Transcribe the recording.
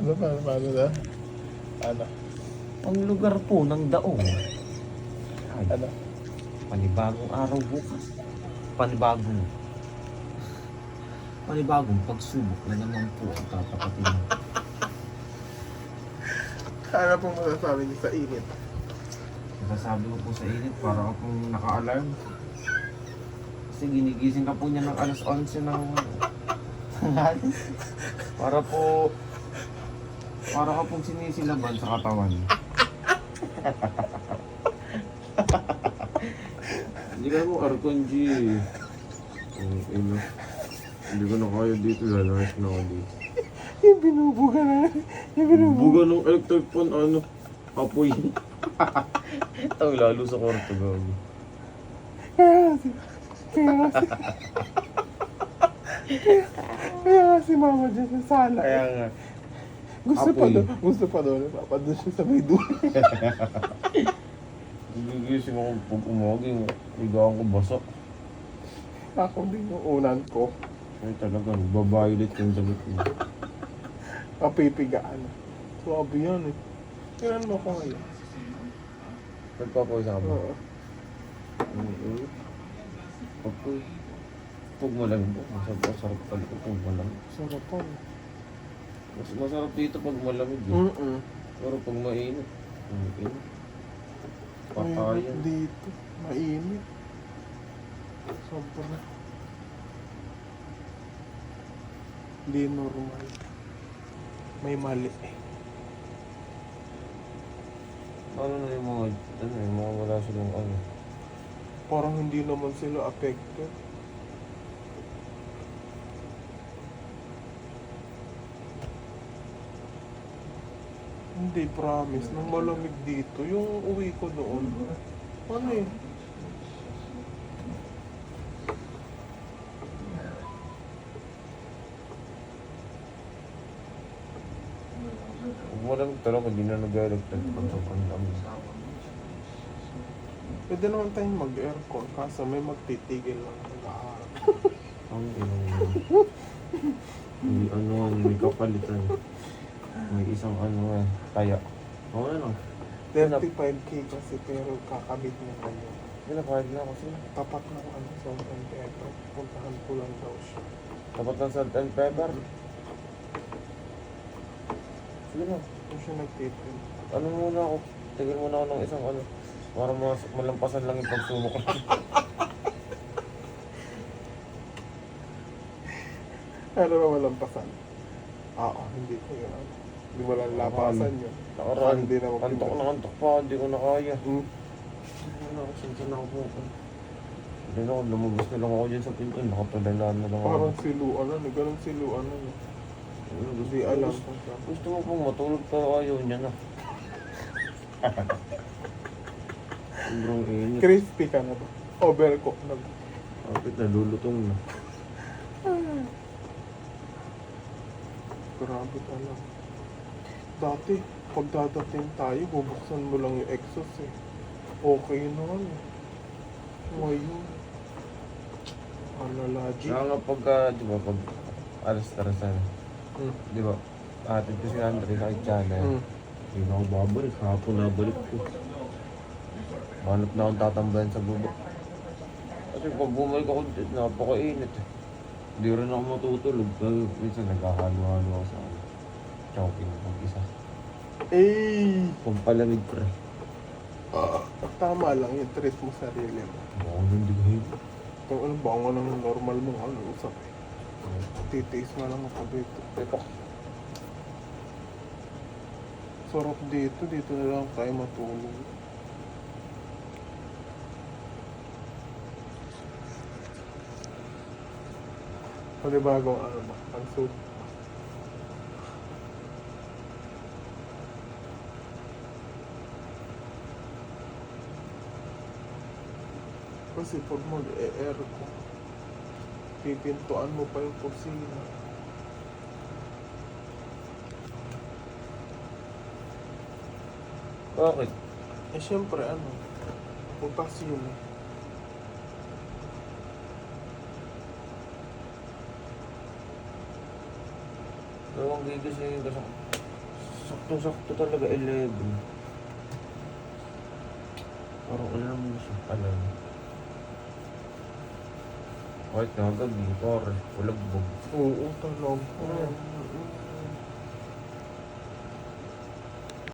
Paano na? Ano? Ang lugar po ng Daong. Ay, Ano? panibagong araw bukas. Panibagong pagsubok na naman po ang tatapatin mo. Ano pong masasabi niyo sa init? Nasasabi ko po sa init para akong naka-alarm. Kasi ginigising ka po niya ng alas 11 ng tanghali. Para ka pong sinisilaban sa katawan. Hindi ka mo Arcon G. Hindi ko na kaya dito, lalakit na ako dito. Yung binubuga na. Buga ng electric fan, apoy. Ang lalo sa kwarto, gabi. Kaya si mama dyan sa sala. Kaya nga. Gusto pa doon. Papadun siya sa may dulo. Gigising ako pag umaging. Higaan ko basak. Ako din yung unan ko. Ay talaga, babaylit yung damit mo. Kapipigaan. Sabi yan eh. Tingnan mo ko ngayon. Nagpapawisan ka ba? Oo. Apoy. Pag malamig po, masarap talaga pag malamig. Sarap pa. Mas masarap dito pag malamig eh. Pero pag mainit, patayan. Mainit dito. Mainit. Sobra. Hindi normal. May mali eh. Ano na yung mga wala silang Parang hindi naman sila affected. Hindi, promise. Nang malamig dito, yung uwi ko doon. Ano eh? Pag malamig talaga, hindi na nag-electric pag sobrang lamig. Pwede naman tayong mag-aircon, kaso may magtitigil lang ng araw. Ang may kapalitan. May isang kaya. Oo na lang. 35K kasi pero kakabit niya kayo. Pinapahid na kasi. Tapat ng Salt and Pepper. Puntahan ko lang daw siya. Tapat ng salt and pepper. Sige na. Kung siya nagtitin. Ano muna ako? Tigil muna ako ng isang para malampasan lang yung pagsubok ko. Ano ba malampasan? Hindi ko yun. Hindi mo lang lapasan yun. Nakaraan. Hindi na Antok na antok pa. Hindi ko na kaya. Hmm. Ano ako? Sinsan ako po. Hindi na ako. Lumabas na lang ako dyan sa pinto. Nakapadalaan na lang ako. Parang siluan na. Ganun siluan na. Hindi alam kung siya. Gusto mo pong matulog pero ayaw niya na. Sobrang init. Crispy ka na ba? Overcook na ba? Kapit na lulutong na. Grabe talaga. Dati, pag dadating tayo, bubuksan mo lang yung exhaust eh. Okay naman eh. Ngayon. Analogy. Kaya nga pagka, di ba, pag alas-taras na, di ba, atid ko si Andre sa Itchana. Hindi na ako babalik, hapon na balik ko. Hanap na akong tatambayan sa baba. Kasi pag bumalik ako dito, napakainit eh. Hindi rin ako matutulog. Pero minsan naghahalo-halo ako sa choking mag-isa. Pampalamig pre. Tama lang yung treat mo sarili mo. Baka hindi ko hilo. Kung ano ba nga ng normal mo, usap eh. Titiis nga lang ako dito. Pepak. Sarap dito na lang tayo matulog. Panibagong ba? Ang soup. Kasi pag mag-e-aircon, pipintuan mo pa yung kusina. Bakit? Eh syempre butas yun eh. Dalawang gigisingin ka sa sakto-sakto talaga 11. Parang alam mo siya, alam. Kahit nga gabi, pare, walagbog. Oo, talaga.